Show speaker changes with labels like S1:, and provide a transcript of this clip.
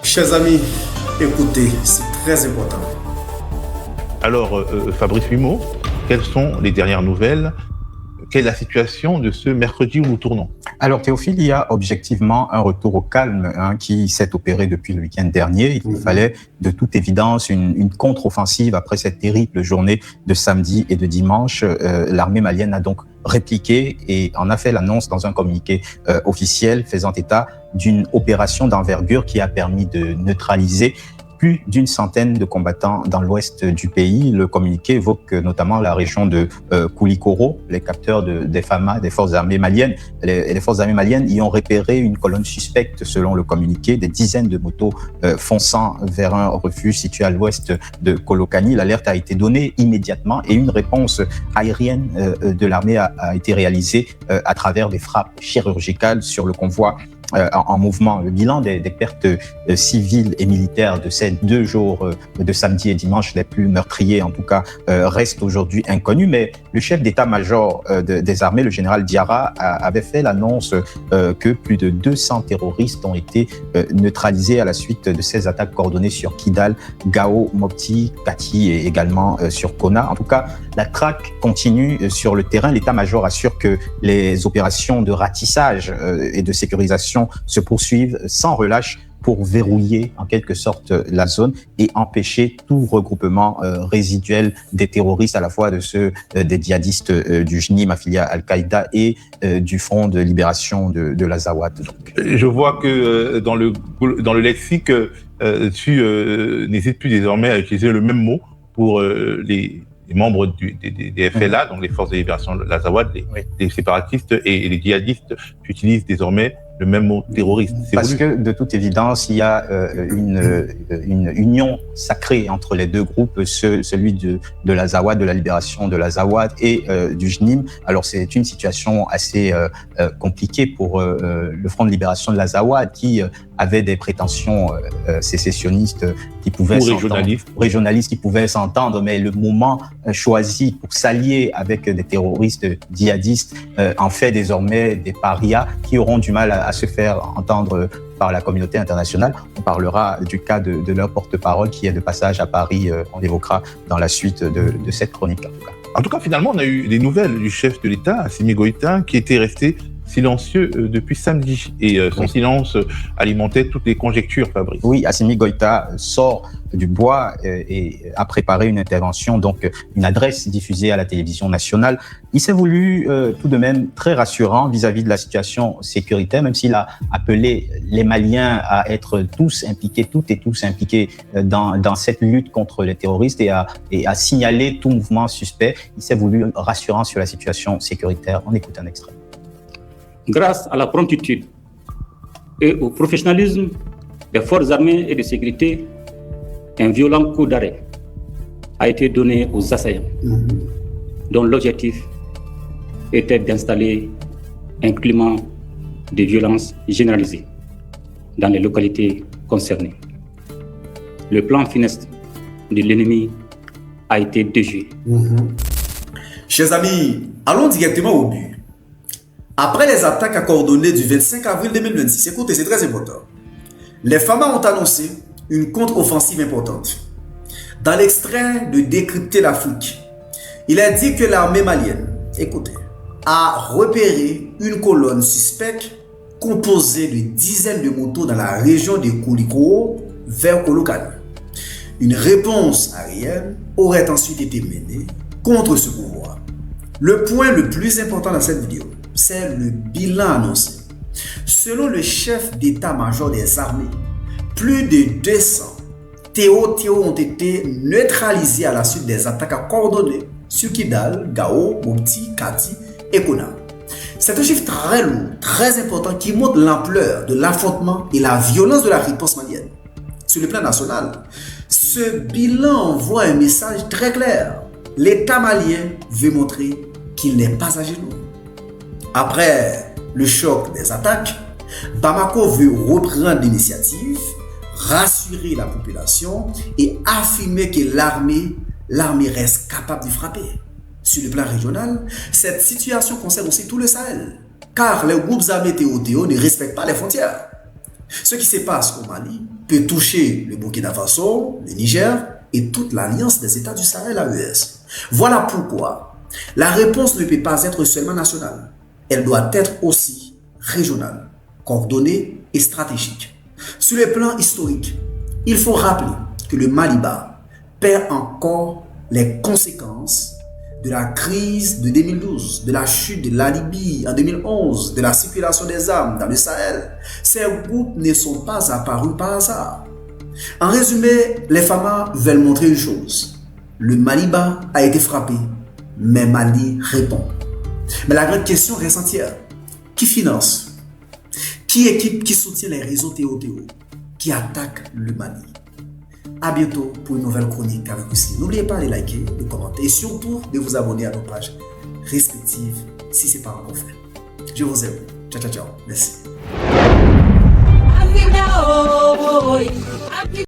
S1: Chers amis, écoutez, c'est très important.
S2: Alors, Fabrice Humeau, quelles sont les dernières nouvelles? Quelle est la situation de ce mercredi où nous tournons?
S3: Alors Théophile, il y a objectivement un retour au calme qui s'est opéré depuis le week-end dernier. Il fallait de toute évidence une contre-offensive après cette terrible journée de samedi et de dimanche. L'armée malienne a donc répliqué et en a fait l'annonce dans un communiqué officiel faisant état d'une opération d'envergure qui a permis de neutraliser plus d'une centaine de combattants dans l'ouest du pays. Le communiqué évoque notamment la région de Koulikoro, les capteurs des FAMA, des forces armées maliennes. Les forces armées maliennes y ont repéré une colonne suspecte selon le communiqué, des dizaines de motos fonçant vers un refuge situé à l'ouest de Kolokani. L'alerte a été donnée immédiatement et une réponse aérienne de l'armée a été réalisée à travers des frappes chirurgicales sur le convoi en mouvement. Le bilan des pertes civiles et militaires de ces 2 jours de samedi et dimanche les plus meurtriers, en tout cas, reste aujourd'hui inconnu. Mais le chef d'état-major des armées, le général Diarra, avait fait l'annonce que plus de 200 terroristes ont été neutralisés à la suite de ces attaques coordonnées sur Kidal, Gao, Mopti, Kati et également sur Kona. En tout cas, la traque continue sur le terrain. L'état-major assure que les opérations de ratissage et de sécurisation se poursuivent sans relâche pour verrouiller en quelque sorte la zone et empêcher tout regroupement résiduel des terroristes, à la fois de ceux des djihadistes du JNIM affilié à Al-Qaïda et du Front de libération de l'Azawad.
S2: Je vois que dans le lexique, tu n'hésites plus désormais à utiliser le même mot pour les membres des FLA, donc les forces de libération de l'Azawad, les séparatistes et les djihadistes. Tu utilises désormais le même mot terroriste.
S3: Parce que de toute évidence, il y a une union sacrée entre les deux groupes, celui de l'Azawad, de la libération de l'Azawad et du JNIM. Alors c'est une situation assez compliquée pour le Front de libération de l'Azawad qui avait des prétentions sécessionnistes qui pouvaient régionalistes qui pouvaient s'entendre, mais le moment choisi pour s'allier avec des terroristes djihadistes en fait désormais des parias qui auront du mal à se faire entendre par la communauté internationale. On parlera du cas de leur porte-parole qui est de passage à Paris. On l'évoquera dans la suite de cette chronique.
S2: En tout cas, finalement, on a eu des nouvelles du chef de l'État, Assimi Goïta, qui était resté silencieux depuis samedi. Et son silence alimentait toutes les conjectures, Fabrice.
S3: Oui, Assimi Goïta sort du bois et a préparé une intervention, donc une adresse diffusée à la télévision nationale. Il s'est voulu tout de même très rassurant vis-à-vis de la situation sécuritaire, même s'il a appelé les Maliens à être tous impliqués, toutes et tous impliqués dans cette lutte contre les terroristes et à signaler tout mouvement suspect. Il s'est voulu rassurant sur la situation sécuritaire. On écoute un extrait.
S4: Grâce à la promptitude et au professionnalisme des forces armées et de sécurité, un violent coup d'arrêt a été donné aux assaillants, dont l'objectif était d'installer un climat de violence généralisée dans les localités concernées. Le plan funeste de l'ennemi a été déjoué.
S1: Chers amis, allons directement au but. Après les attaques coordonnées du 25 avril 2026, écoutez, c'est très important. Les FAMA ont annoncé une contre-offensive importante. Dans l'extrait de Décrypter l'Afrique, il est dit que l'armée malienne, écoutez, a repéré une colonne suspecte composée de dizaines de motos dans la région de Koulikoro vers Kolokani. Une réponse aérienne aurait ensuite été menée contre ce convoi. Le point le plus important dans cette vidéo, c'est le bilan annoncé. Selon le chef d'état-major des armées, plus de 200 TO ont été neutralisés à la suite des attaques coordonnées sur Kidal, Gao, Mopti, Kati et Kona. C'est un chiffre très lourd, très important qui montre l'ampleur de l'affrontement et la violence de la riposte malienne. Sur le plan national, ce bilan envoie un message très clair. L'État malien veut montrer qu'il n'est pas à genoux. Après le choc des attaques, Bamako veut reprendre l'initiative, rassurer la population et affirmer que l'armée reste capable de frapper. Sur le plan régional, cette situation concerne aussi tout le Sahel, car les groupes armés TO ne respectent pas les frontières. Ce qui se passe au Mali peut toucher le Burkina Faso, le Niger et toute l'alliance des États du Sahel AES. Voilà pourquoi la réponse ne peut pas être seulement nationale. Elle doit être aussi régionale, coordonnée et stratégique. Sur le plan historique, il faut rappeler que le Maliba perd encore les conséquences de la crise de 2012, de la chute de la Libye en 2011, de la circulation des armes dans le Sahel. Ces groupes ne sont pas apparus par hasard. En résumé, les FAMA veulent montrer une chose. Le Maliba a été frappé, mais Mali répond. Mais la grande question reste entière. Qui finance? Qui équipe, qui soutient les réseaux Théo qui attaquent le Mali? À bientôt pour une nouvelle chronique avec vous. N'oubliez pas de liker, de commenter et surtout de vous abonner à nos pages respectives si ce n'est pas encore fait. Je vous aime. Ciao, ciao, ciao. Merci.